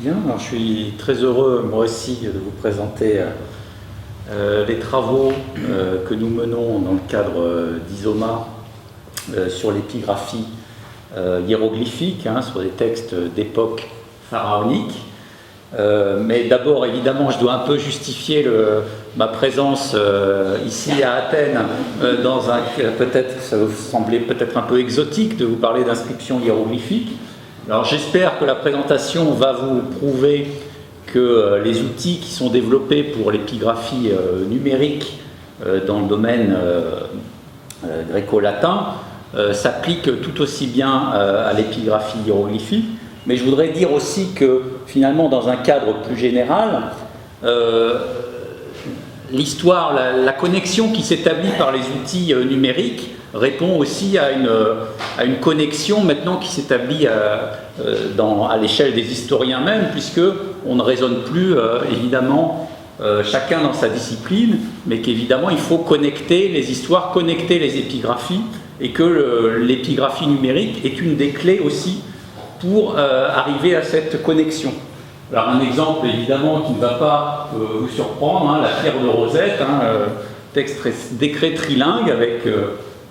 Bien, alors je suis très heureux, moi aussi, de vous présenter les travaux que nous menons dans le cadre d'ISOMA sur l'épigraphie hiéroglyphique, sur des textes d'époque pharaonique. Mais d'abord, évidemment, je dois un peu justifier ma présence ici à Athènes, dans peut-être, ça vous semblait peut-être un peu exotique de vous parler d'inscription hiéroglyphique. Alors j'espère que la présentation va vous prouver que les outils qui sont développés pour l'épigraphie numérique dans le domaine gréco-latin s'appliquent tout aussi bien à l'épigraphie hiéroglyphique. Mais je voudrais dire aussi que finalement, dans un cadre plus général, l'histoire, la connexion qui s'établit par les outils numériques répond aussi à une connexion maintenant qui s'établit à l'échelle des historiens même, puisqu'on ne raisonne plus évidemment chacun dans sa discipline, mais qu'évidemment il faut connecter les histoires, connecter les épigraphies, et que l'épigraphie numérique est une des clés aussi pour arriver à cette connexion. Alors un exemple évidemment qui ne va pas vous surprendre, la pierre de Rosette, décret trilingue avec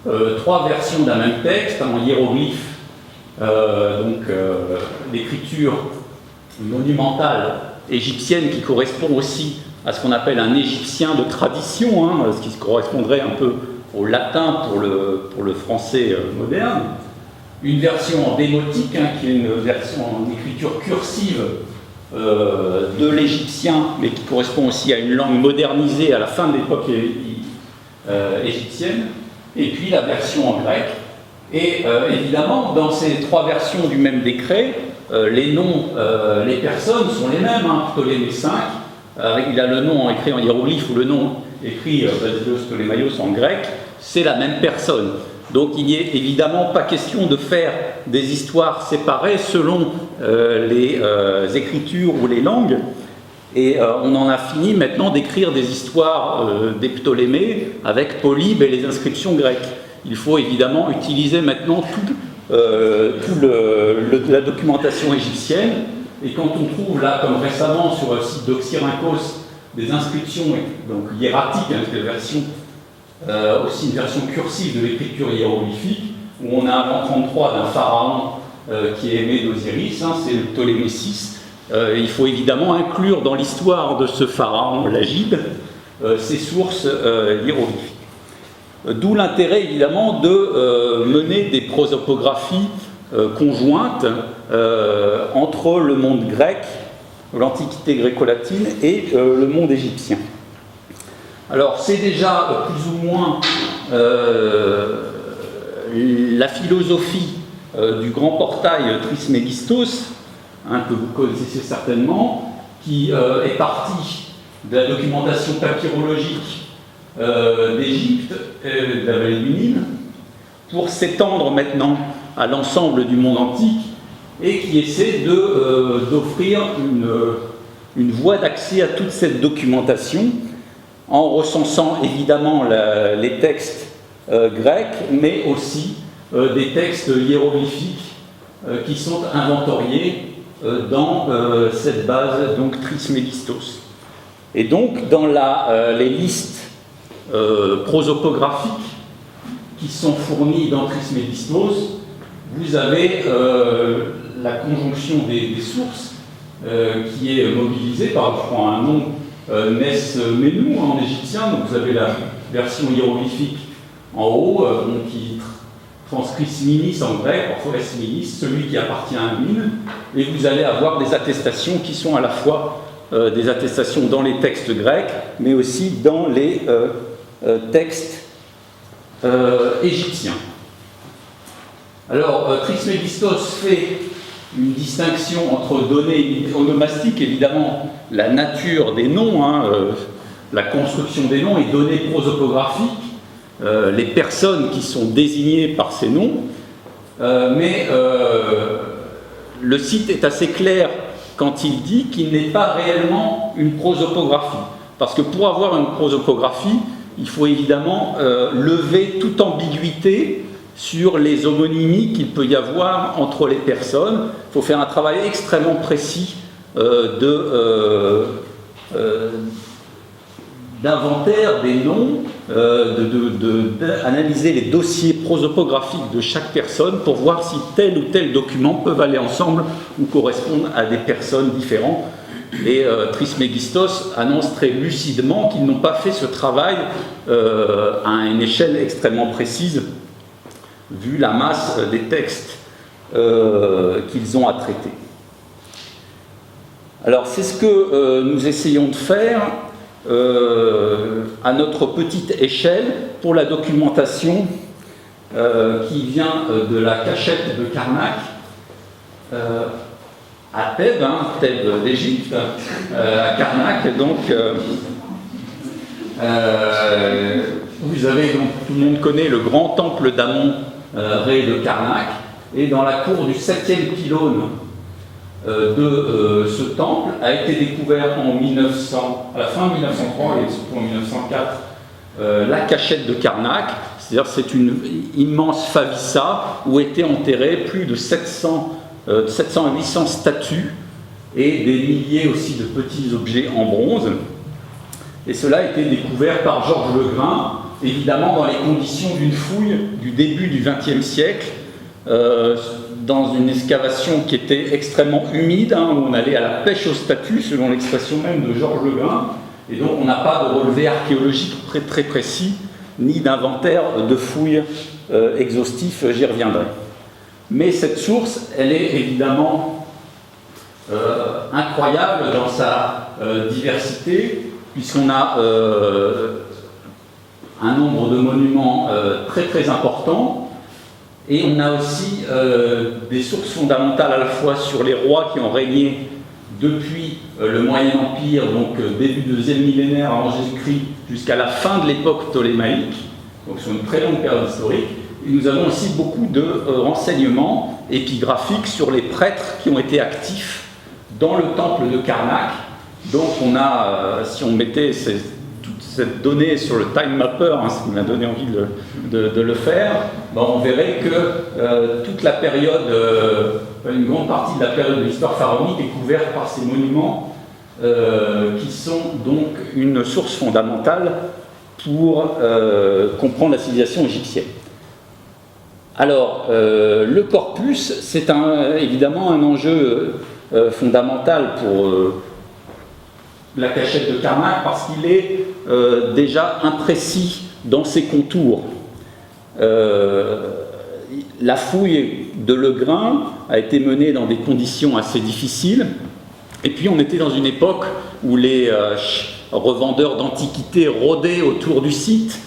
3 versions d'un même texte en hiéroglyphe, l'écriture monumentale égyptienne qui correspond aussi à ce qu'on appelle un égyptien de tradition, ce qui correspondrait un peu au latin pour le français moderne. Une version en démotique, qui est une version en écriture cursive de l'égyptien, mais qui correspond aussi à une langue modernisée à la fin de l'époque égyptienne, et puis la version en grec. Et évidemment, dans ces 3 versions du même décret, les noms, les personnes sont les mêmes. Ptolémée V, il a le nom écrit en hiéroglyphe ou le nom écrit Basileos Ptolémaios en grec, c'est la même personne. Donc il n'y est évidemment pas question de faire des histoires séparées selon les écritures ou les langues. Et on en a fini maintenant d'écrire des histoires des Ptolémées avec Polybe et les inscriptions grecques. Il faut évidemment utiliser maintenant toute la documentation égyptienne. Et quand on trouve là, comme récemment sur le site d'Oxyrhynchos, des inscriptions donc hiératiques, aussi une version cursive de l'écriture hiéroglyphique, où on a avant 33 d'un pharaon qui est aimé d'Osiris, c'est le Ptolémée VI. Il faut évidemment inclure dans l'histoire de ce pharaon Lagide ces sources hiéroglyphiques. D'où l'intérêt évidemment de mener des prosopographies conjointes entre le monde grec, l'antiquité gréco-latine et le monde égyptien. Alors c'est déjà plus ou moins la philosophie du grand portail Trismégistos, que vous connaissez certainement, qui est parti de la documentation papyrologique d'Égypte, de la vallée du Nil, pour s'étendre maintenant à l'ensemble du monde antique, et qui essaie d'offrir une voie d'accès à toute cette documentation, en recensant évidemment les textes grecs, mais aussi des textes hiéroglyphiques qui sont inventoriés dans cette base, donc Trismégistos. Et donc, dans les listes prosopographiques qui sont fournies dans Trismégistos, vous avez la conjonction des sources qui est mobilisée par, je crois, un nom Nes-Menu en égyptien. Donc vous avez la version hiéroglyphique en haut, qui transcrit Sminis en grec, parfois Sminis, celui qui appartient à Mine, et vous allez avoir des attestations qui sont à la fois des attestations dans les textes grecs, mais aussi dans les textes égyptiens. Alors, Trismégistos fait une distinction entre données onomastiques, évidemment, la nature des noms, la construction des noms, et données prosopographiques, les personnes qui sont désignées par ces noms. Mais le site est assez clair quand il dit qu'il n'est pas réellement une prosopographie. Parce que pour avoir une prosopographie, il faut évidemment lever toute ambiguïté sur les homonymies qu'il peut y avoir entre les personnes. Il faut faire un travail extrêmement précis d'inventaire des noms, d'analyser les dossiers prosopographiques de chaque personne pour voir si tel ou tel document peuvent aller ensemble ou correspondre à des personnes différentes. Et Trismégistos annonce très lucidement qu'ils n'ont pas fait ce travail à une échelle extrêmement précise, vu la masse des textes qu'ils ont à traiter. Alors c'est ce que nous essayons de faire à notre petite échelle pour la documentation qui vient de la cachette de Karnak à Thèbes, Thèbes d'Égypte, à Karnak. Donc, vous avez, donc, tout le monde connaît le grand temple d'Amon, Ré de Karnak, et dans la cour du 7e pylône de ce temple a été découvert en 1900, à la fin de 1903 et surtout en 1904, la cachette de Karnak, c'est-à-dire c'est une immense favissa où étaient enterrés plus de 700 à 800 statues et des milliers aussi de petits objets en bronze. Et cela a été découvert par Georges Legrain, évidemment dans les conditions d'une fouille du début du XXe siècle, dans une excavation qui était extrêmement humide, où on allait à la pêche aux statues, selon l'expression même de Georges Legrain, et donc on n'a pas de relevé archéologique très précis, ni d'inventaire de fouilles exhaustif, j'y reviendrai. Mais cette source, elle est évidemment incroyable dans sa diversité, puisqu'on a un nombre de monuments très important, et on a aussi des sources fondamentales à la fois sur les rois qui ont régné depuis le Moyen Empire, donc début du 2e millénaire avant Jésus-Christ, jusqu'à la fin de l'époque ptolémaïque, donc sur une très longue période historique. Et nous avons aussi beaucoup de renseignements épigraphiques sur les prêtres qui ont été actifs dans le temple de Karnak. Donc on a, si on mettait toute cette donnée sur le time mapper, ce qui m'a donné envie de le faire, on verrait que toute la période, une grande partie de la période de l'histoire pharaonique est couverte par ces monuments qui sont donc une source fondamentale pour comprendre la civilisation égyptienne. Alors, le corpus, c'est évidemment un enjeu fondamental pour la cachette de Karnak parce qu'il est déjà imprécis dans ses contours. La fouille de Legrain a été menée dans des conditions assez difficiles, et puis on était dans une époque où les revendeurs d'antiquités rôdaient autour du site,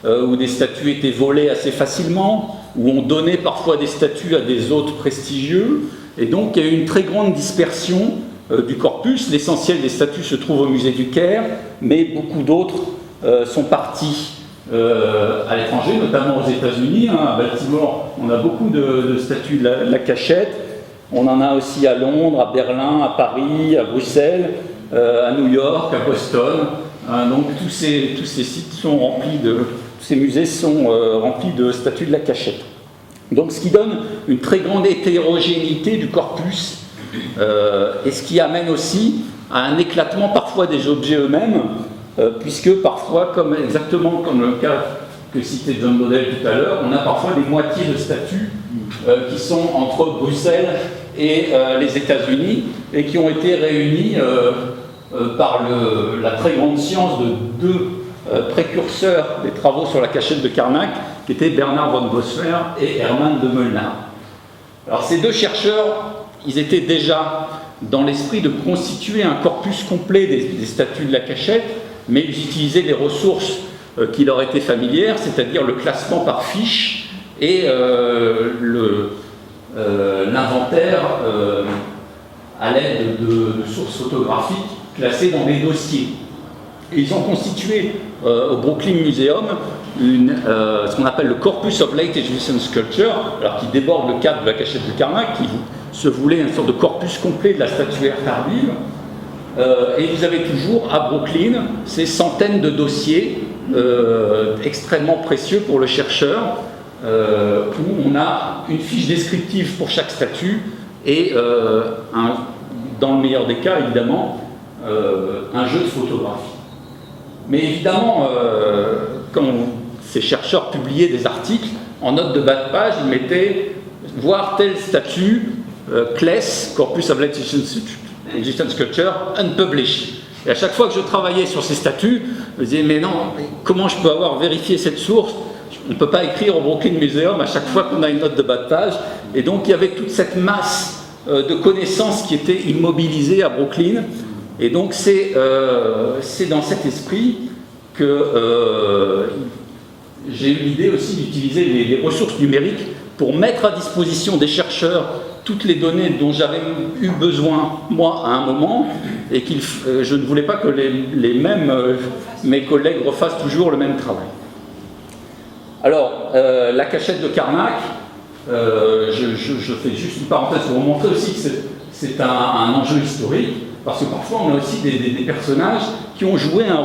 où des statues étaient volées assez facilement, où on donnait parfois des statues à des hôtes prestigieux, et donc il y a eu une très grande dispersion du corpus. L'essentiel des statues se trouve au musée du Caire, mais beaucoup d'autres sont partis à l'étranger, notamment aux États-Unis. À Baltimore, on a beaucoup de statues de la cachette. On en a aussi à Londres, à Berlin, à Paris, à Bruxelles, à New York, à Boston. Donc tous ces sites sont remplis tous ces musées sont remplis de statues de la cachette. Donc ce qui donne une très grande hétérogénéité du corpus, et ce qui amène aussi à un éclatement parfois des objets eux-mêmes, puisque parfois, exactement comme le cas que citait John Dodell tout à l'heure, on a parfois des moitiés de statues qui sont entre Bruxelles et les États-Unis, et qui ont été réunies par la très grande science de deux précurseurs des travaux sur la cachette de Karnak, qui étaient Bernard von Bosmer et Hermann de Molnar. Alors ces deux chercheurs, ils étaient déjà dans l'esprit de constituer un corpus complet des statues de la cachette, mais ils utilisaient des ressources qui leur étaient familières, c'est-à-dire le classement par fiche et l'inventaire à l'aide de sources photographiques classées dans des dossiers. Et ils ont constitué au Brooklyn Museum ce qu'on appelle le Corpus of Late Egyptian Sculpture, alors qui déborde le cadre de la cachette de Karnak, qui se voulait une sorte de corpus complet de la statuaire tardive. Et vous avez toujours à Brooklyn ces centaines de dossiers extrêmement précieux pour le chercheur, où on a une fiche descriptive pour chaque statue et dans le meilleur des cas, évidemment, un jeu de photographie. Mais évidemment, quand ces chercheurs publiaient des articles, en note de bas de page, ils mettaient « voir tel statut, CLES, Corpus of Legislation Sculpture, unpublished ». Et à chaque fois que je travaillais sur ces statuts, je me disais « mais non, comment je peux avoir vérifié cette source ? On ne peut pas écrire au Brooklyn Museum à chaque fois qu'on a une note de bas de page. » Et donc il y avait toute cette masse de connaissances qui étaient immobilisées à Brooklyn. Et donc c'est dans cet esprit que j'ai eu l'idée aussi d'utiliser les ressources numériques pour mettre à disposition des chercheurs toutes les données dont j'avais eu besoin, moi, à un moment, et je ne voulais pas que mes collègues refassent toujours le même travail. Alors, la cachette de Carnac, je fais juste une parenthèse pour vous montrer aussi que c'est un enjeu historique, parce que parfois on a aussi des personnages qui ont joué un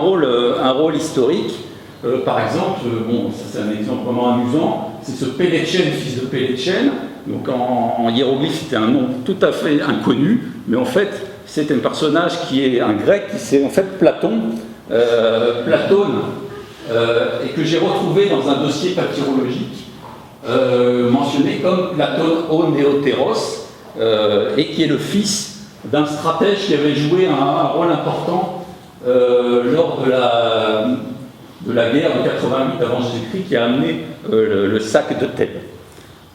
rôle historique. Par exemple, ça c'est un exemple vraiment amusant, c'est ce Pélétchen, fils de Pélétchen. Donc en hiéroglyphe, c'était un nom tout à fait inconnu, mais en fait, c'est un personnage qui est un grec, c'est en fait Platone, et que j'ai retrouvé dans un dossier papyrologique, mentionné comme Platone o Néotéros, et qui est le fils d'un stratège qui avait joué un rôle important lors de la guerre de 88 avant Jésus-Christ qui a amené le sac de Thèbes.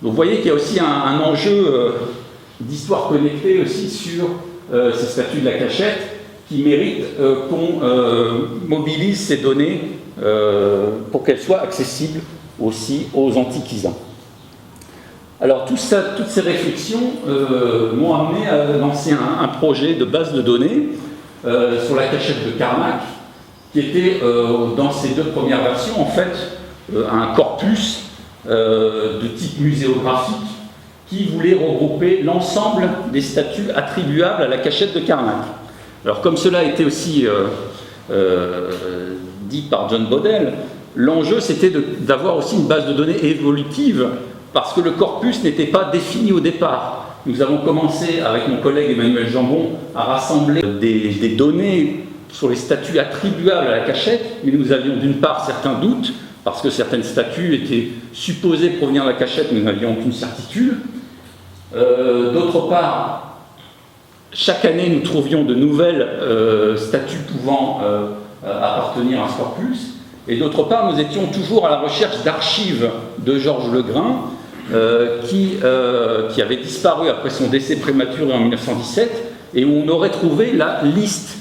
Donc vous voyez qu'il y a aussi un enjeu d'histoire connectée aussi sur ces statues de la cachette qui méritent qu'on mobilise ces données pour qu'elles soient accessibles aussi aux antiquisants. Alors toutes ces réflexions m'ont amené à lancer un projet de base de données sur la cachette de Carnac, qui était dans ces deux premières versions en fait un corpus de type muséographique qui voulait regrouper l'ensemble des statues attribuables à la cachette de Carnac. Alors comme cela a été aussi dit par John Bodel, l'enjeu c'était d'avoir aussi une base de données évolutive parce que le corpus n'était pas défini au départ. Nous avons commencé avec mon collègue Emmanuel Jambon à rassembler des données sur les statues attribuables à la cachette, mais nous avions d'une part certains doutes, parce que certaines statues étaient supposées provenir de la cachette, mais nous n'avions aucune certitude. D'autre part, chaque année nous trouvions de nouvelles statues pouvant appartenir à ce corpus, et d'autre part nous étions toujours à la recherche d'archives de Georges Legrain, qui avait disparu après son décès prématuré en 1917, et où on aurait trouvé la liste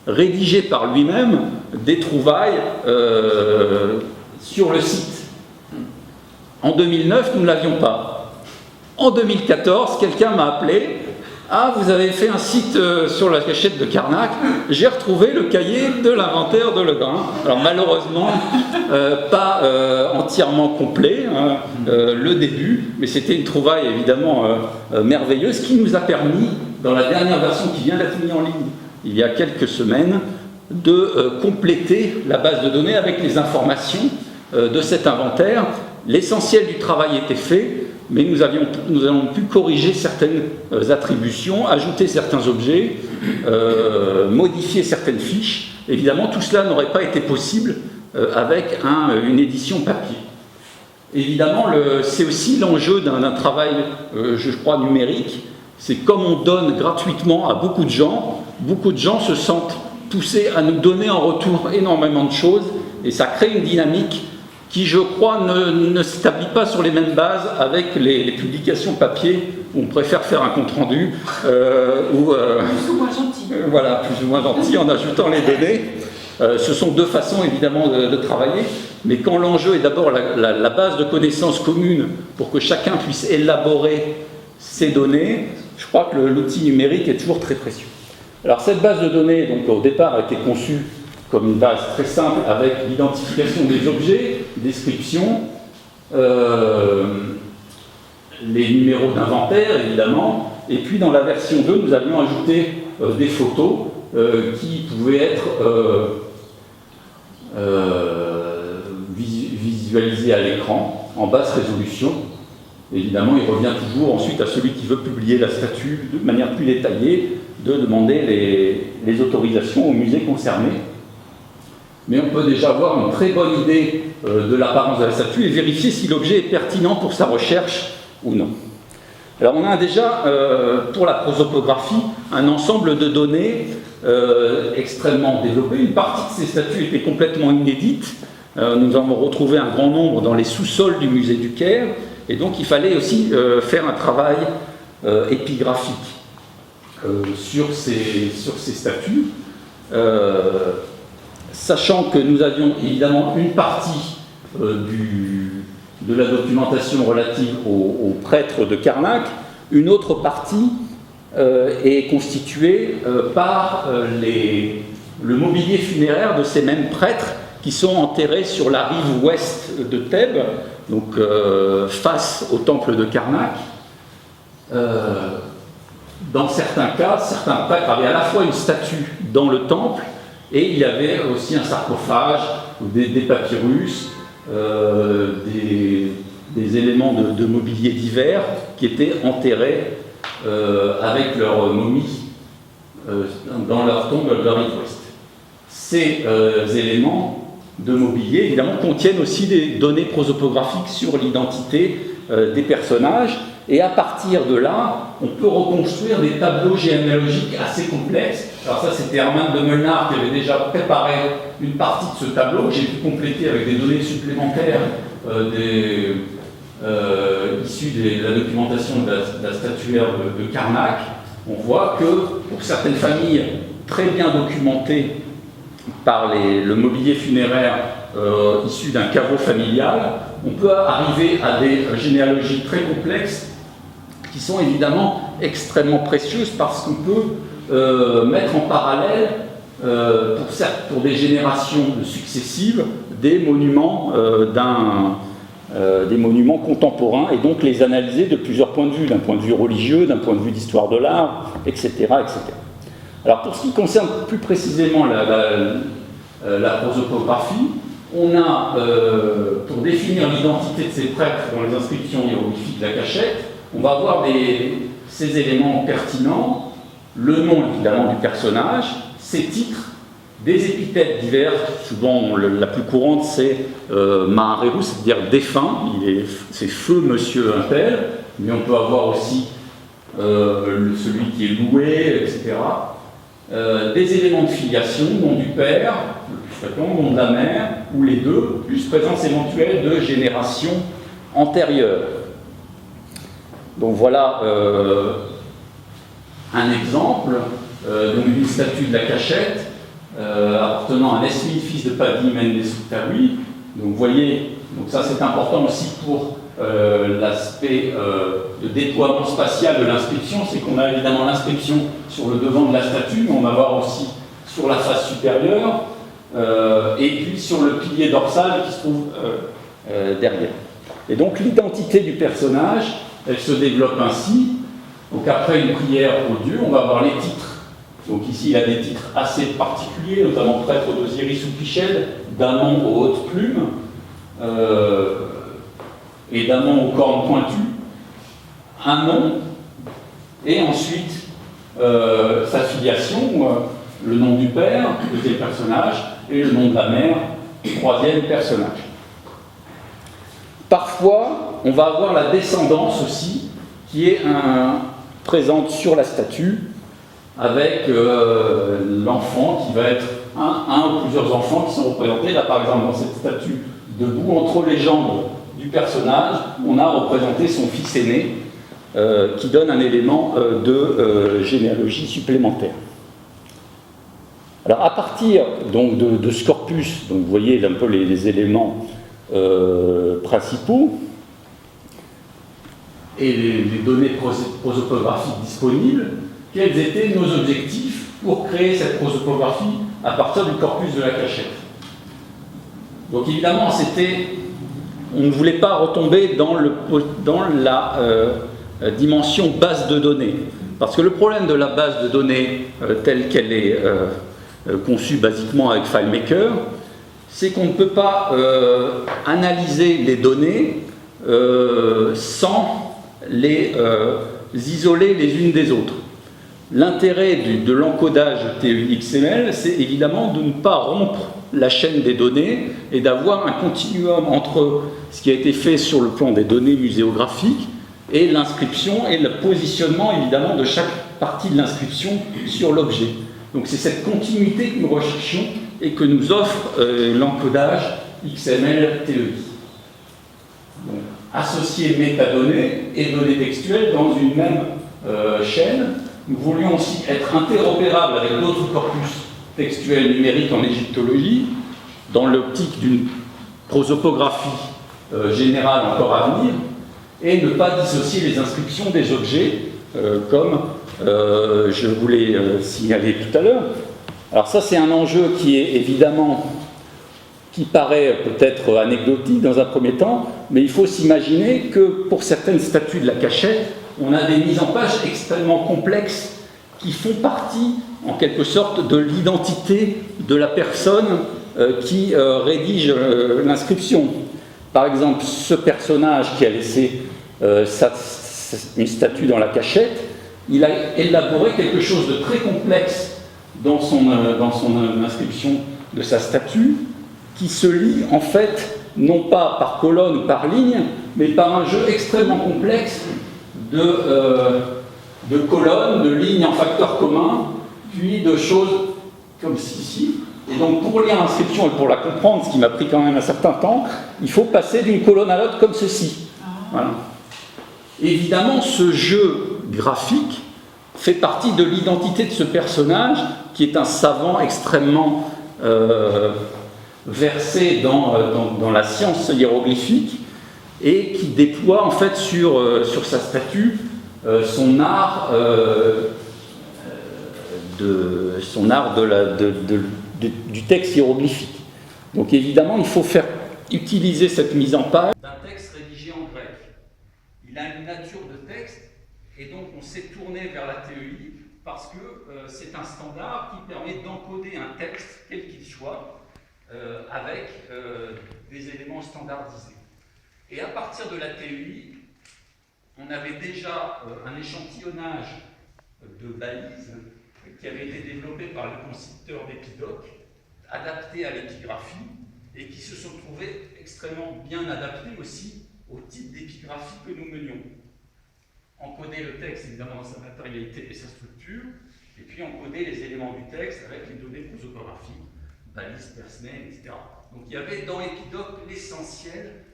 rédigée par lui-même des trouvailles sur le site. En 2009, nous ne l'avions pas. En 2014, quelqu'un m'a appelé « Ah, vous avez fait un site sur la cachette de Carnac, j'ai retrouvé le cahier de l'inventaire de Legrain. » Alors malheureusement, pas entièrement complet, hein, le début, mais c'était une trouvaille évidemment merveilleuse qui nous a permis, dans la dernière version qui vient d'être mise en ligne il y a quelques semaines, de compléter la base de données avec les informations de cet inventaire. L'essentiel du travail était fait, mais nous avons pu corriger certaines attributions, ajouter certains objets, modifier certaines fiches. Évidemment, tout cela n'aurait pas été possible avec une édition papier. Évidemment, c'est aussi l'enjeu d'un travail, je crois, numérique. C'est comme on donne gratuitement à beaucoup de gens se sentent poussés à nous donner en retour énormément de choses, et ça crée une dynamique qui, je crois, ne s'établit pas sur les mêmes bases avec les publications papier, où on préfère faire un compte-rendu, plus ou moins gentil. Voilà, plus ou moins gentil en ajoutant les données. Ce sont deux façons, évidemment, de travailler, mais quand l'enjeu est d'abord la base de connaissances communes pour que chacun puisse élaborer ces données, je crois que l'outil numérique est toujours très précieux. Alors cette base de données, donc, au départ, a été conçue comme une base très simple avec l'identification des objets, description, les numéros d'inventaire, évidemment, et puis dans la version 2, nous avions ajouté des photos qui pouvaient être visualisées à l'écran en basse résolution. Évidemment, il revient toujours ensuite à celui qui veut publier la statue de manière plus détaillée de demander les autorisations aux musées concernés. Mais on peut déjà avoir une très bonne idée de l'apparence de la statue et vérifier si l'objet est pertinent pour sa recherche ou non. Alors on a déjà, pour la prosopographie, un ensemble de données extrêmement développé. Une partie de ces statues était complètement inédite. Nous avons retrouvé un grand nombre dans les sous-sols du musée du Caire, et donc il fallait aussi faire un travail épigraphique sur ces statues, sachant que nous avions évidemment une partie de la documentation relative aux prêtres de Karnak, une autre partie est constituée par le mobilier funéraire de ces mêmes prêtres qui sont enterrés sur la rive ouest de Thèbes, donc face au temple de Karnak. Dans certains cas, certains prêtres avaient à la fois une statue dans le temple et il y avait aussi un sarcophage, des papyrus, des éléments de mobilier divers qui étaient enterrés avec leur momie dans leur tombe de la rive ouest. Ces éléments de mobilier, évidemment, contiennent aussi des données prosopographiques sur l'identité des personnages, et à partir de là, on peut reconstruire des tableaux généalogiques assez complexes. Alors ça, c'était Hermann de Molnar qui avait déjà préparé une partie de ce tableau, que j'ai pu compléter avec des données supplémentaires issues de la documentation de la statuaire de Karnak. On voit que pour certaines familles très bien documentées par le mobilier funéraire issu d'un caveau familial, on peut arriver à des généalogies très complexes qui sont évidemment extrêmement précieuses parce qu'on peut mettre en parallèle, pour des générations successives, des monuments contemporains et donc les analyser de plusieurs points de vue, d'un point de vue religieux, d'un point de vue d'histoire de l'art, etc., etc. Alors pour ce qui concerne plus précisément la prosopographie, on a, pour définir l'identité de ces prêtres dans les inscriptions hiéroglyphiques de la cachette, on va avoir ces éléments pertinents, le nom évidemment du personnage, ses titres, des épithètes diverses. Souvent la plus courante c'est Mahareru, c'est-à-dire défunt, c'est feu monsieur un tel, mais on peut avoir aussi celui qui est loué, etc. Des éléments de filiation, nom du père, le plus fréquent, nom de la mère, ou les deux, plus présence éventuelle de générations antérieures. Donc voilà un exemple d'une statue de la cachette appartenant à Nesmi, fils de Padi Mendesutawi. Donc vous voyez, donc ça c'est important aussi pour l'aspect de déploiement spatial de l'inscription, c'est qu'on a évidemment l'inscription sur le devant de la statue, mais on va voir aussi sur la face supérieure et puis sur le pilier dorsal qui se trouve derrière. Et donc l'identité du personnage, elle se développe ainsi. Donc après une prière au dieu, on va avoir les titres. Donc ici il a des titres assez particuliers, notamment prêtre d'Osiris ou Pichel, d'Amon aux hautes plumes, et d'Amon aux cornes pointues, un nom, et ensuite sa filiation, le nom du père, deuxième personnage, et le nom de la mère, troisième personnage. Parfois, on va avoir la descendance aussi, qui est présente sur la statue, avec l'enfant qui va être un ou plusieurs enfants qui sont représentés. Là, par exemple, dans cette statue, debout, entre les jambes du personnage, on a représenté son fils aîné, qui donne un élément de généalogie supplémentaire. Alors, à partir donc, de ce corpus, donc, vous voyez un peu les éléments principaux, et les données prosopographiques disponibles, quels étaient nos objectifs pour créer cette prosopographie à partir du corpus de la cachette. Donc évidemment, on ne voulait pas retomber dans la dimension base de données, parce que le problème de la base de données telle qu'elle est conçue basiquement avec FileMaker, c'est qu'on ne peut pas analyser les données sans les isoler les unes des autres. L'intérêt de l'encodage TEI-XML, c'est évidemment de ne pas rompre la chaîne des données et d'avoir un continuum entre ce qui a été fait sur le plan des données muséographiques et l'inscription et le positionnement évidemment de chaque partie de l'inscription sur l'objet. Donc c'est cette continuité que nous recherchons et que nous offre l'encodage XML-TEI. Donc, associer métadonnées et données textuelles dans une même chaîne. Nous voulions aussi être interopérables avec d'autres corpus textuels numériques en égyptologie, dans l'optique d'une prosopographie générale encore à venir, et ne pas dissocier les inscriptions des objets, comme je vous l'ai signalé tout à l'heure. Alors ça, c'est un enjeu qui est évidemment, qui paraît peut-être anecdotique dans un premier temps, mais il faut s'imaginer que pour certaines statues de la cachette, on a des mises en page extrêmement complexes qui font partie, en quelque sorte, de l'identité de la personne qui rédige l'inscription. Par exemple, ce personnage qui a laissé une statue dans la cachette, il a élaboré quelque chose de très complexe dans son inscription de sa statue, qui se lit en fait, non pas par colonne ou par ligne, mais par un jeu extrêmement complexe de colonnes, de lignes en facteurs communs, puis de choses comme ceci. Et donc pour lire l'inscription et pour la comprendre, ce qui m'a pris quand même un certain temps, il faut passer d'une colonne à l'autre comme ceci. Voilà. Évidemment, ce jeu graphique fait partie de l'identité de ce personnage, qui est un savant extrêmement versé dans la science hiéroglyphique, et qui déploie en fait sur sa statue son art du texte hiéroglyphique. Donc évidemment, il faut faire utiliser cette mise en page d'un texte rédigé en grec. Il a une nature de texte, et donc on s'est tourné vers la TEI parce que c'est un standard qui permet d'encoder un texte, quel qu'il soit, avec des éléments standardisés. Et à partir de la TEI, on avait déjà un échantillonnage de balises qui avait été développé par le concepteur d'Epidoc, adapté à l'épigraphie, et qui se sont trouvés extrêmement bien adaptés aussi au type d'épigraphie que nous menions. Encoder le texte, évidemment, dans sa matérialité et sa structure, et puis encoder les éléments du texte avec les données prosopographiques, balises, personnelles, etc. Donc il y avait dans Epidoc l'essentiel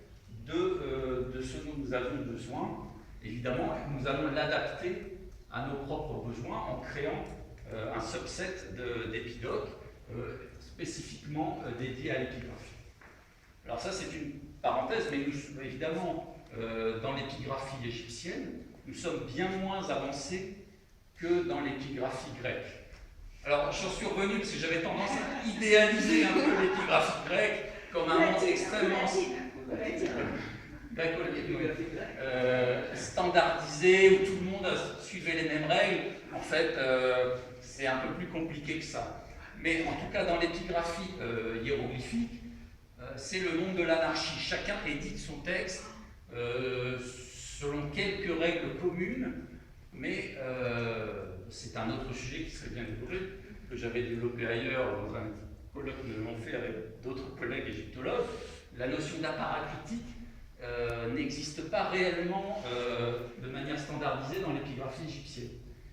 de ce dont nous avions besoin. Évidemment, nous allons l'adapter à nos propres besoins en créant un subset d'Epidoc spécifiquement dédié à l'épigraphie. Alors ça, c'est une parenthèse, mais nous, évidemment, dans l'épigraphie égyptienne, nous sommes bien moins avancés que dans l'épigraphie grecque. Alors, j'en suis revenu parce que j'avais tendance à idéaliser un peu l'épigraphie grecque comme un monde extrêmement standardisé, où tout le monde suivait les mêmes règles. En fait, c'est un peu plus compliqué que ça. Mais en tout cas, dans l'épigraphie hiéroglyphique, c'est le monde de l'anarchie. Chacun édite son texte selon quelques règles communes, mais c'est un autre sujet qui serait bien développé, que j'avais développé ailleurs dans un colloque que nous avons fait avec d'autres collègues égyptologues. La notion d'apparat critique n'existe pas réellement de manière standardisée dans l'épigraphie égyptienne.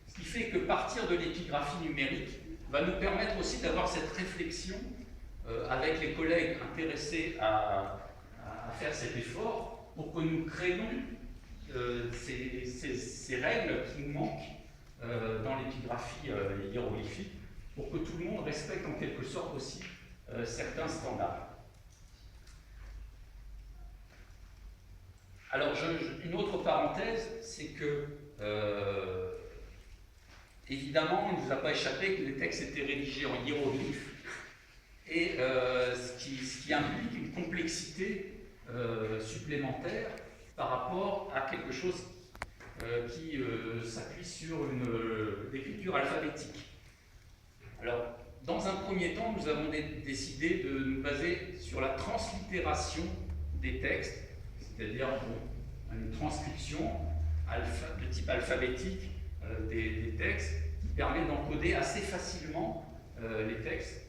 Ce qui fait que partir de l'épigraphie numérique va nous permettre aussi d'avoir cette réflexion avec les collègues intéressés à faire cet effort pour que nous créions ces règles qui nous manquent dans l'épigraphie hiéroglyphique pour que tout le monde respecte en quelque sorte aussi certains standards. Alors, une autre parenthèse, c'est que, évidemment, il ne nous a pas échappé que les textes étaient rédigés en hiéroglyphes, et ce qui implique une complexité supplémentaire par rapport à quelque chose qui s'appuie sur une écriture alphabétique. Alors, dans un premier temps, nous avons décidé de nous baser sur la translittération des textes, c'est-à-dire une transcription de type alphabétique des textes qui permet d'encoder assez facilement les textes.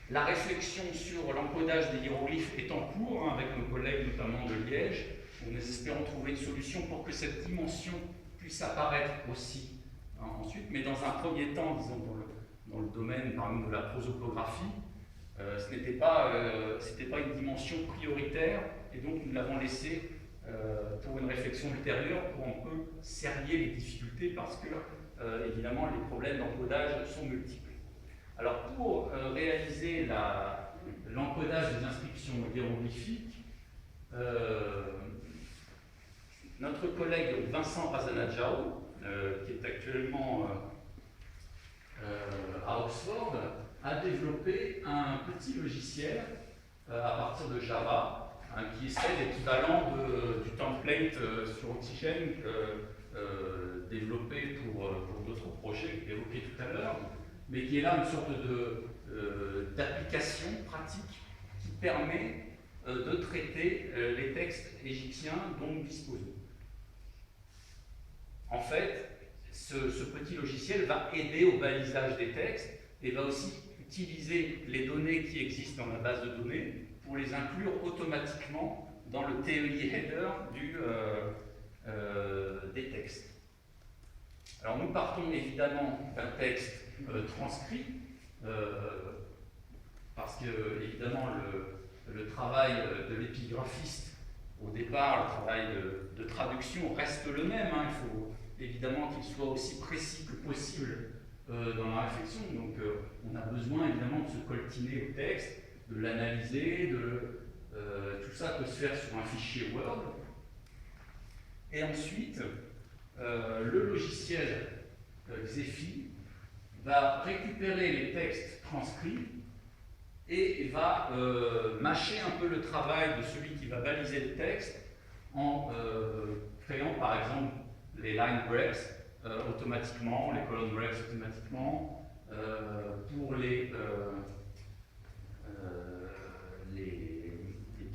La réflexion sur l'encodage des hiéroglyphes est en cours, avec nos collègues notamment de Liège. Nous espérons trouver une solution pour que cette dimension puisse apparaître aussi ensuite, mais dans un premier temps, disons, dans le domaine par exemple de la prosopographie, ce n'était pas une dimension prioritaire, et donc nous l'avons laissé pour une réflexion ultérieure, pour un peu cerner les difficultés, parce que évidemment les problèmes d'encodage sont multiples. Alors pour réaliser l'encodage des inscriptions hiéroglyphiques, notre collègue Vincent Razanadjao, qui est actuellement à Oxford, a développé un petit logiciel à partir de Java, qui essaie l'équivalent du template sur Oxygène développé pour d'autres projets évoqués tout à l'heure, mais qui est là une sorte d'application pratique qui permet de traiter les textes égyptiens dont nous disposons. En fait, ce petit logiciel va aider au balisage des textes et va aussi utiliser les données qui existent dans la base de données pour les inclure automatiquement dans le TEI header des textes. Alors nous partons évidemment d'un texte transcrit, parce que évidemment le travail de l'épigraphiste au départ, le travail de traduction reste le même, hein. Il faut évidemment qu'il soit aussi précis que possible dans la réflexion, donc on a besoin évidemment de se coltiner au texte, de l'analyser, tout ça peut se faire sur un fichier Word. Et ensuite, le logiciel Xefi va récupérer les textes transcrits et va mâcher un peu le travail de celui qui va baliser le texte en créant par exemple les line breaks automatiquement, les column breaks automatiquement, pour les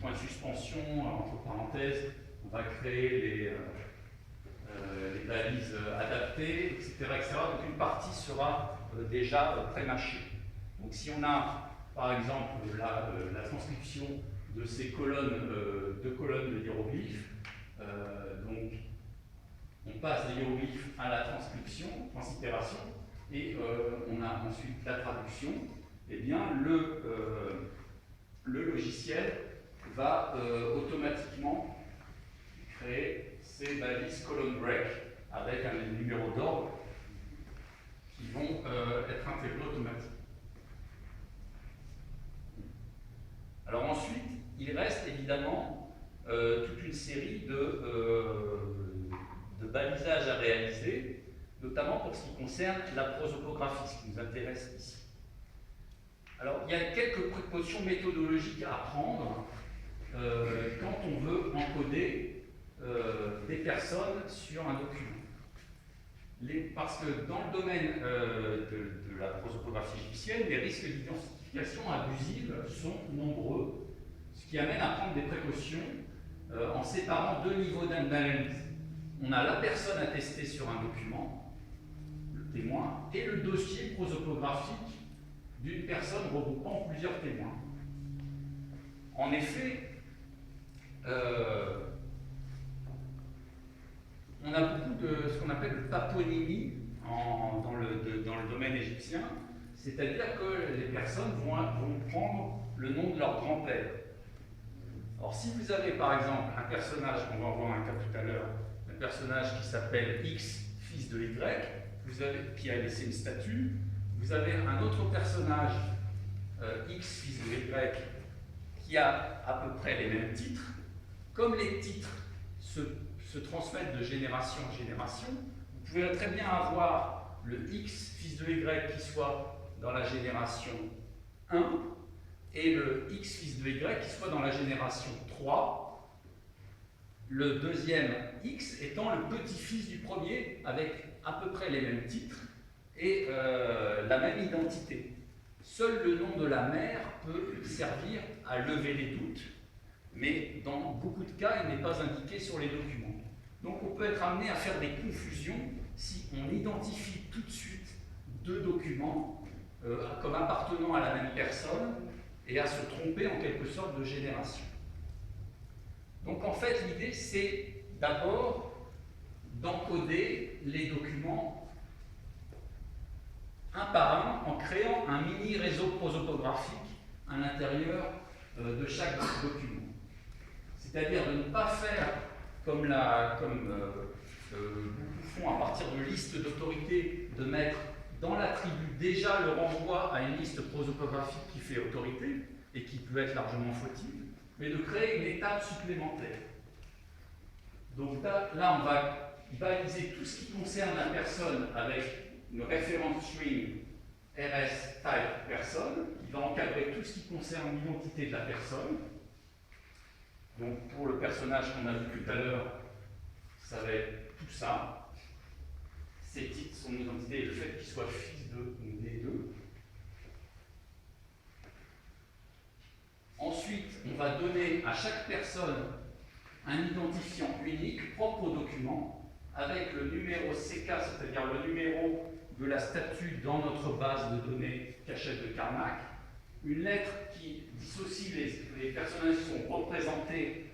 points de suspension entre parenthèses, on va créer les balises adaptées, etc., etc. Donc une partie sera déjà pré-mâchée. Donc si on a par exemple la transcription de ces colonnes, deux colonnes de hiéroglyphes, donc on passe des hiéroglyphes à la transcription, transitération, et on a ensuite la traduction, eh bien le logiciel va automatiquement créer ces balises column break avec un numéro d'ordre qui vont être intégrés automatiquement. Alors ensuite, il reste évidemment toute une série de balisages à réaliser, notamment pour ce qui concerne la prosopographie, ce qui nous intéresse ici. Alors, il y a quelques précautions méthodologiques à prendre quand on veut encoder des personnes sur un document. Parce que dans le domaine de la prosopographie égyptienne, les risques d'identification abusive sont nombreux, ce qui amène à prendre des précautions en séparant deux niveaux d'analyse. On a la personne attestée sur un document, le témoin, et le dossier prosopographique d'une personne regroupant plusieurs témoins. En effet, on a beaucoup de ce qu'on appelle de paponymie dans le domaine égyptien, c'est-à-dire que les personnes vont prendre le nom de leur grand-père. Alors si vous avez par exemple un personnage, on va en voir un cas tout à l'heure, un personnage qui s'appelle X, fils de Y, qui a laissé une statue, vous avez un autre personnage, X, fils de Y, qui a à peu près les mêmes titres. Comme les titres se transmettent de génération en génération, vous pouvez très bien avoir le X, fils de Y, qui soit dans la génération 1, et le X, fils de Y, qui soit dans la génération 3, le deuxième X étant le petit-fils du premier, avec à peu près les mêmes titres et la même identité. Seul le nom de la mère peut servir à lever les doutes, mais dans beaucoup de cas, il n'est pas indiqué sur les documents. Donc on peut être amené à faire des confusions si on identifie tout de suite deux documents comme appartenant à la même personne et à se tromper en quelque sorte de génération. Donc en fait, l'idée, c'est d'abord d'encoder les documents un par un en créant un mini réseau prosopographique à l'intérieur de chaque document. C'est-à-dire de ne pas faire comme beaucoup font à partir de listes d'autorité, de mettre dans l'attribut déjà le renvoi à une liste prosopographique qui fait autorité et qui peut être largement fautive, mais de créer une étape supplémentaire. Donc là, on va baliser tout ce qui concerne la personne avec une référence string rs type personne, qui va encadrer tout ce qui concerne l'identité de la personne. Donc pour le personnage qu'on a vu tout à l'heure, ça va être tout ça. Ses titres, son identité et le fait qu'il soit fils de ou né de. Ensuite, on va donner à chaque personne un identifiant unique propre au document avec le numéro CK, c'est-à-dire le numéro de la statue dans notre base de données cachette de Carnac, une lettre qui dissocie les personnages qui sont représentés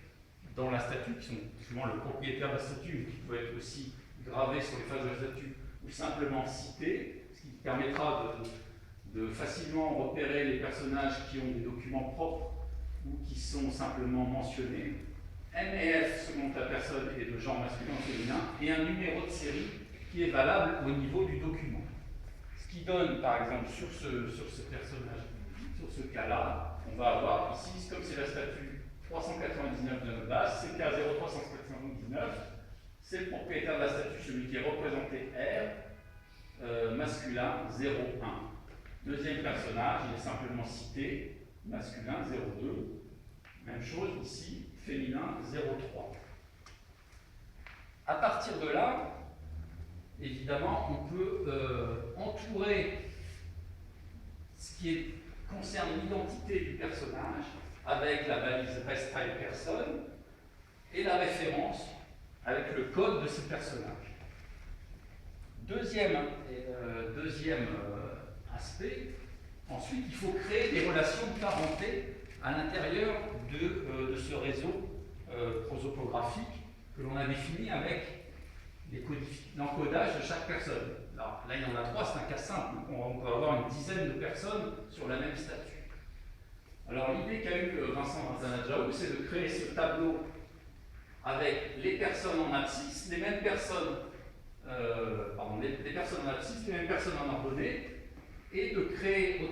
dans la statue, qui sont souvent le propriétaire de la statue, mais qui peut être aussi gravé sur les faces de la statue ou simplement cité, ce qui permettra de facilement repérer les personnages qui ont des documents propres ou qui sont simplement mentionnés. M et F selon la personne est de genre masculin ou féminin, et un numéro de série qui est valable au niveau du document. Ce qui donne, par exemple, sur ce personnage, sur ce cas-là, on va avoir ici, comme c'est la statue 399 de notre base, c'est K0399, c'est le propriétaire de la statue, celui qui est représenté R, masculin 01. Deuxième personnage, il est simplement cité, masculin 02. Même chose ici, féminin 03. À partir de là, évidemment, on peut entourer ce qui concerne l'identité du personnage avec la balise REST-type personne et la référence avec le code de ce personnage. Deuxième aspect, ensuite, il faut créer des relations de parenté à l'intérieur de ce réseau prosopographique que l'on a défini avec l'encodage de chaque personne. Alors, là, il y en a 3, c'est un cas simple, donc on peut avoir une dizaine de personnes sur la même statue. Alors, l'idée qu'a eu Vincent Razanadjaou, c'est de créer ce tableau avec les personnes en abscisse, les mêmes personnes, les personnes en abscisse, les mêmes personnes en ordonnée, et de créer,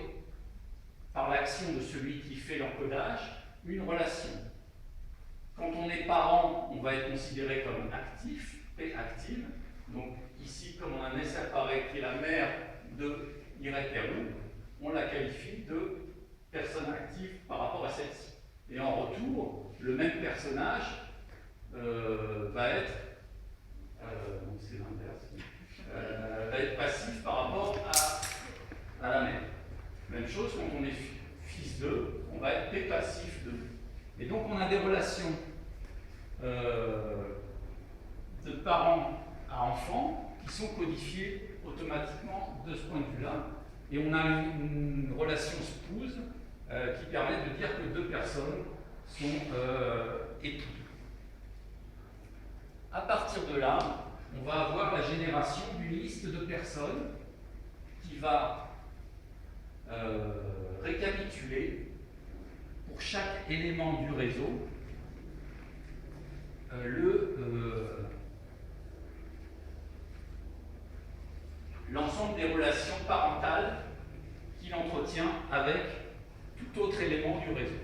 par l'action de celui qui fait l'encodage, une relation. Quand on est parent, on va être considéré comme actif, active. Donc ici, comme on a un S apparaît qui est la mère de Ireteru, on la qualifie de personne active par rapport à celle-ci. Et en retour, le même personnage va être passif par rapport à la mère. Même chose, quand on est fils d'eux, on va être P passif d'eux. Et donc on a des relations de parents à enfants qui sont codifiées automatiquement de ce point de vue-là. Et on a une relation spouse qui permet de dire que deux personnes sont époux. À partir de là, on va avoir la génération d'une liste de personnes qui va récapituler pour chaque élément du réseau l'ensemble des relations parentales qu'il entretient avec tout autre élément du réseau.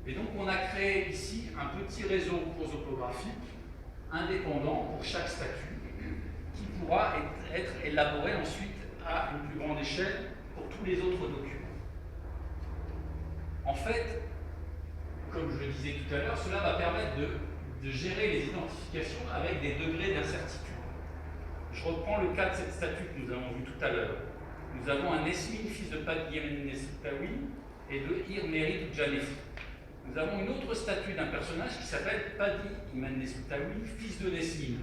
Et donc on a créé ici un petit réseau prosopographique indépendant pour chaque statut qui pourra être élaboré ensuite à une plus grande échelle pour tous les autres documents. En fait, comme je le disais tout à l'heure, cela va permettre de gérer les identifications avec des degrés d'incertitude. Je reprends le cas de cette statue que nous avons vue tout à l'heure. Nous avons un Nesmin, fils de Paddy Imenesutawi, et de Irmeri Djanefi. Nous avons une autre statue d'un personnage qui s'appelle Paddy Imenesutawi, fils de Nesmin.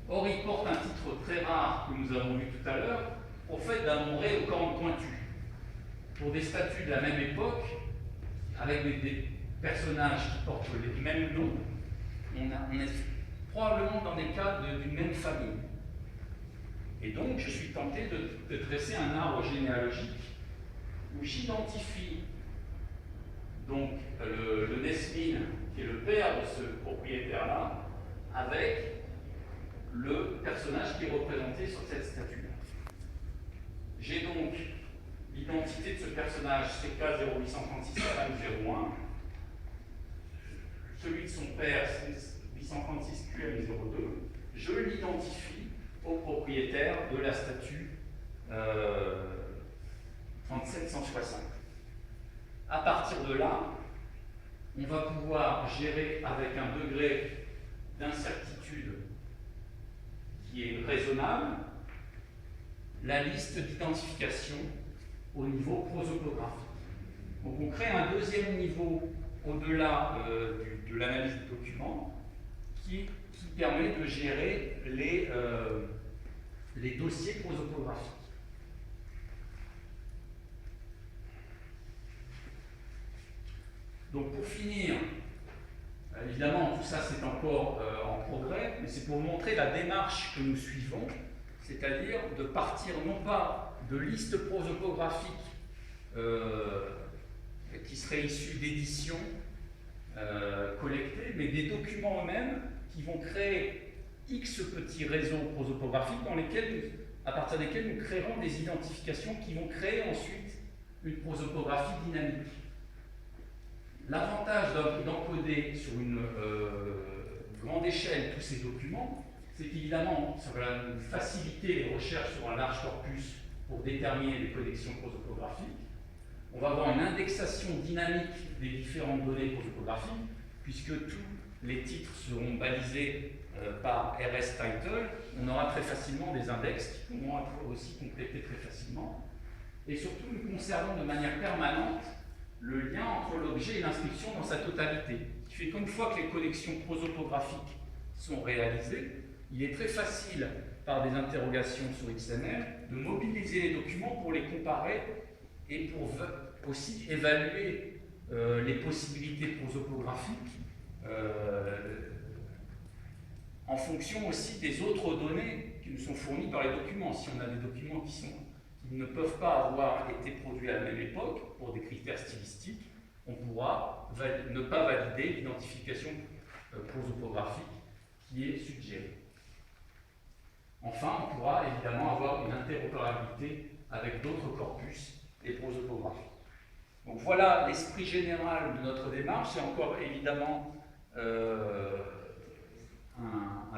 Or, il porte un titre très rare que nous avons vu tout à l'heure, au fait d'amorer aux cornes pointues. Pour des statues de la même époque, avec des personnages qui portent les mêmes noms, on est probablement dans des cas d'une même famille. Et donc, je suis tenté de dresser un arbre généalogique où j'identifie donc le Nesmine, qui est le père de ce propriétaire-là, avec le personnage qui est représenté sur cette statue-là. J'ai donc l'identité de ce personnage, CK0836-01. Celui de son père, c'est 836QM02. Je l'identifie au propriétaire de la statue 3760. À partir de là, on va pouvoir gérer avec un degré d'incertitude qui est raisonnable la liste d'identification au niveau prosopographique. Donc on crée un deuxième niveau au-delà de l'analyse du document qui permet de gérer les dossiers prosopographiques. Donc pour finir, évidemment tout ça c'est encore en progrès, mais c'est pour vous montrer la démarche que nous suivons, c'est-à-dire de partir non pas de listes prosopographiques qui seraient issues d'éditions collectées, mais des documents eux-mêmes qui vont créer X petits réseaux prosopographiques à partir desquels nous créerons des identifications qui vont créer ensuite une prosopographie dynamique. L'avantage d'encoder sur une grande échelle tous ces documents, c'est qu'évidemment, ça va nous faciliter les recherches sur un large corpus pour déterminer les connexions prosopographiques. On va avoir une indexation dynamique des différentes données prosopographiques, puisque tous les titres seront balisés par RS Title. On aura très facilement des index qui pourront être aussi complétés très facilement. Et surtout, nous conservons de manière permanente le lien entre l'objet et l'inscription dans sa totalité. Ce qui fait qu'une fois que les connexions prosopographiques sont réalisées, il est très facile, par des interrogations sur XML, de mobiliser les documents pour les comparer et pour aussi évaluer les possibilités prosopographiques en fonction aussi des autres données qui nous sont fournies par les documents. Si on a des documents qui ne peuvent pas avoir été produits à la même époque pour des critères stylistiques, on pourra ne pas valider l'identification prosopographique qui est suggérée. Enfin, on pourra évidemment avoir une interopérabilité avec d'autres corpus et prosopographiques. Donc voilà l'esprit général de notre démarche. C'est encore évidemment un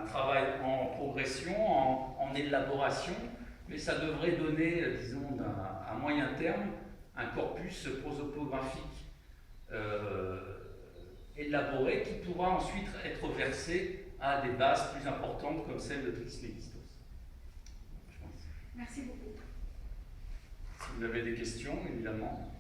travail en progression, en élaboration, mais ça devrait donner, disons, à moyen terme, un corpus prosopographique élaboré qui pourra ensuite être versé à des bases plus importantes comme celle de Trismegistos. Merci beaucoup. Si vous avez des questions, évidemment.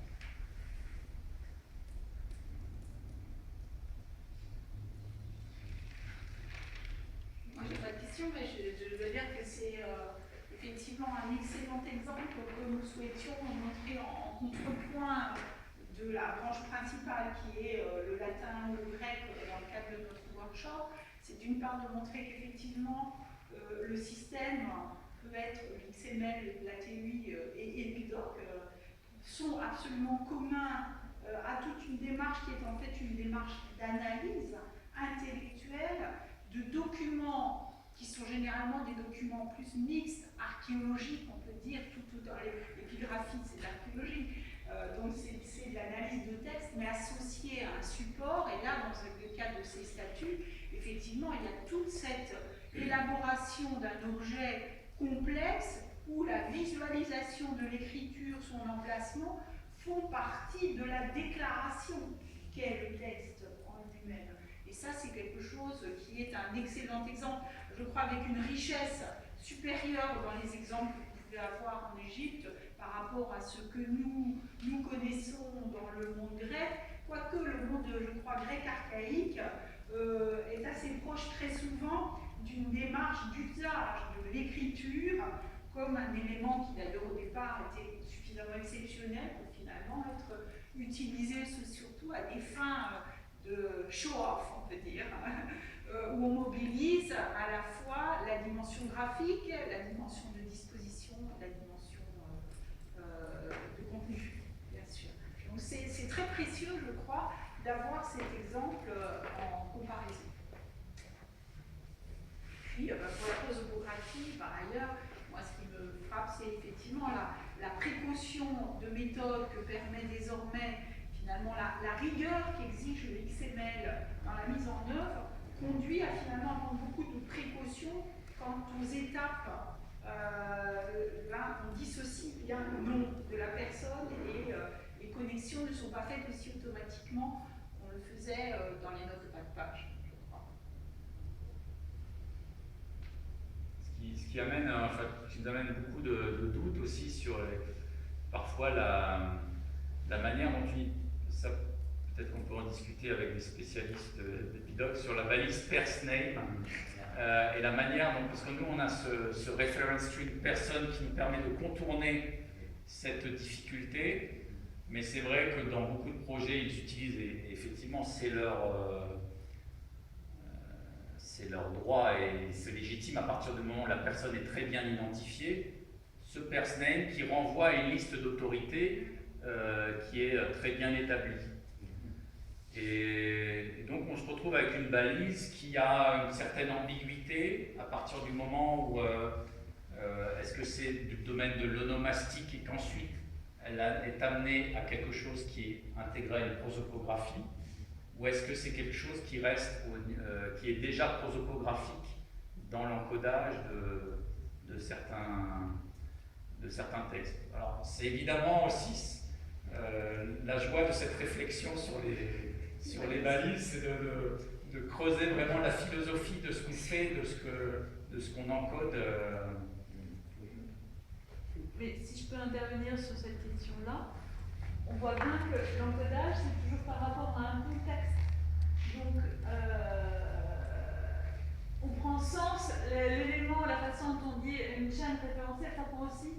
Moi, j'ai pas de questions, mais je veux dire que c'est effectivement un excellent exemple que nous souhaitions montrer en contrepoint de la branche principale qui est le latin ou le grec dans le cadre de notre workshop. C'est d'une part de montrer qu'effectivement le système peut être l'XML, la TUI et Epidoc sont absolument communs à toute une démarche qui est en fait une démarche d'analyse intellectuelle de documents qui sont généralement des documents plus mixtes, archéologiques, on peut dire, tout dans l'épigraphie, c'est de l'archéologie. Donc c'est de l'analyse de texte, mais associé à un support. Et là, dans le cas de ces statuts, effectivement, il y a toute cette élaboration d'un objet complexe où la visualisation de l'écriture, son emplacement, font partie de la déclaration qu'est le texte en lui-même. Et ça, c'est quelque chose qui est un excellent exemple, je crois, avec une richesse supérieure dans les exemples que vous pouvez avoir en Égypte par rapport à ce que nous connaissons dans le monde grec, quoique le monde, je crois, grec archaïque est assez proche très souvent d'une démarche d'usage de l'écriture comme un élément qui d'ailleurs au départ était suffisamment exceptionnel pour finalement être utilisé surtout à des fins de show-off, on peut dire, où on mobilise à la fois la dimension graphique, la dimension de disposition, la dimension de contenu, bien sûr. Donc c'est très précieux, je crois, d'avoir cet exemple en comparaison. Puis, pour la prosopographie, par ailleurs, moi, ce qui me frappe, c'est effectivement la précaution de méthode que permet désormais, finalement, la rigueur qu'exige le XML dans la mise en œuvre, conduit à finalement prendre beaucoup de précautions quant aux étapes. Là, on dissocie bien le nom de la personne et les connexions ne sont pas faites aussi automatiquement qu'on le faisait dans les notes de bas de page. Ce qui amène, qui nous amène beaucoup de doutes aussi sur parfois la manière dont ça peut-être qu'on peut en discuter avec des spécialistes d'Epidoc sur la balise First Name et la manière dont, parce que nous on a ce reference string person qui nous permet de contourner cette difficulté, mais c'est vrai que dans beaucoup de projets ils utilisent, et effectivement c'est leur droit et c'est légitime à partir du moment où la personne est très bien identifiée, ce first name qui renvoie à une liste d'autorités qui est très bien établie. Et donc on se retrouve avec une balise qui a une certaine ambiguïté à partir du moment où est-ce que c'est du domaine de l'onomastique et qu'ensuite elle est amenée à quelque chose qui est intégré à une prosopographie, ou est-ce que c'est quelque chose qui reste, qui est déjà prosopographique dans l'encodage de certains textes. Alors c'est évidemment aussi la joie de cette réflexion sur les balises, c'est de creuser vraiment la philosophie de ce qu'on fait, de ce qu'on encode. Mais si je peux intervenir sur cette question-là, on voit bien que l'encodage, c'est toujours par rapport à un contexte. Donc, on prend sens, l'élément, la façon dont on dit une chaîne référentielle, ça prend aussi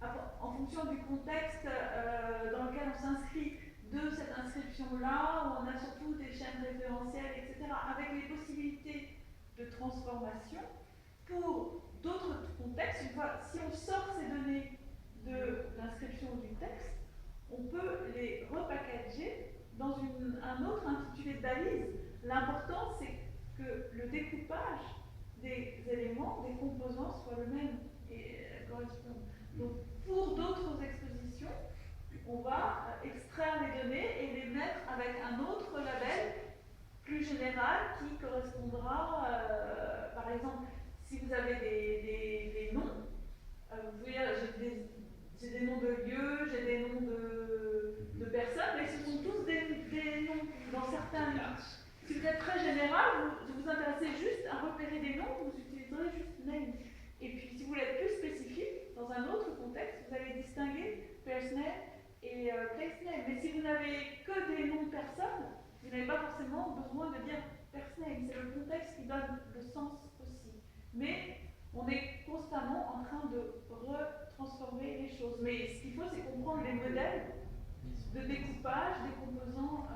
en fonction du contexte dans lequel on s'inscrit de cette inscription-là, où on a surtout des chaînes référentielles, etc., avec les possibilités de transformation pour d'autres contextes. Une fois, si on sort ces données de l'inscription du texte, on peut les repackager dans un autre intitulé de balise. L'important, c'est que le découpage des éléments, des composants, soit le même et corresponde. Donc, pour d'autres expositions, on va extraire les données et les mettre avec un autre label plus général qui correspondra, par exemple, si vous avez des noms, vous pouvez dire j'ai des noms de lieux, j'ai des noms de personnes, mais ce sont tous des noms dans certains lieux. Si vous êtes très général, vous vous intéressez juste à repérer des noms, vous utiliserez juste name. Et puis si vous voulez être plus spécifique, dans un autre contexte, vous allez distinguer first name et place name. Mais si vous n'avez que des noms de personnes, vous n'avez pas forcément besoin de dire first name. C'est le contexte qui donne le sens aussi. Mais on est constamment en train de retransformer les choses. Mais ce qu'il faut, c'est comprendre les modèles de découpage des composants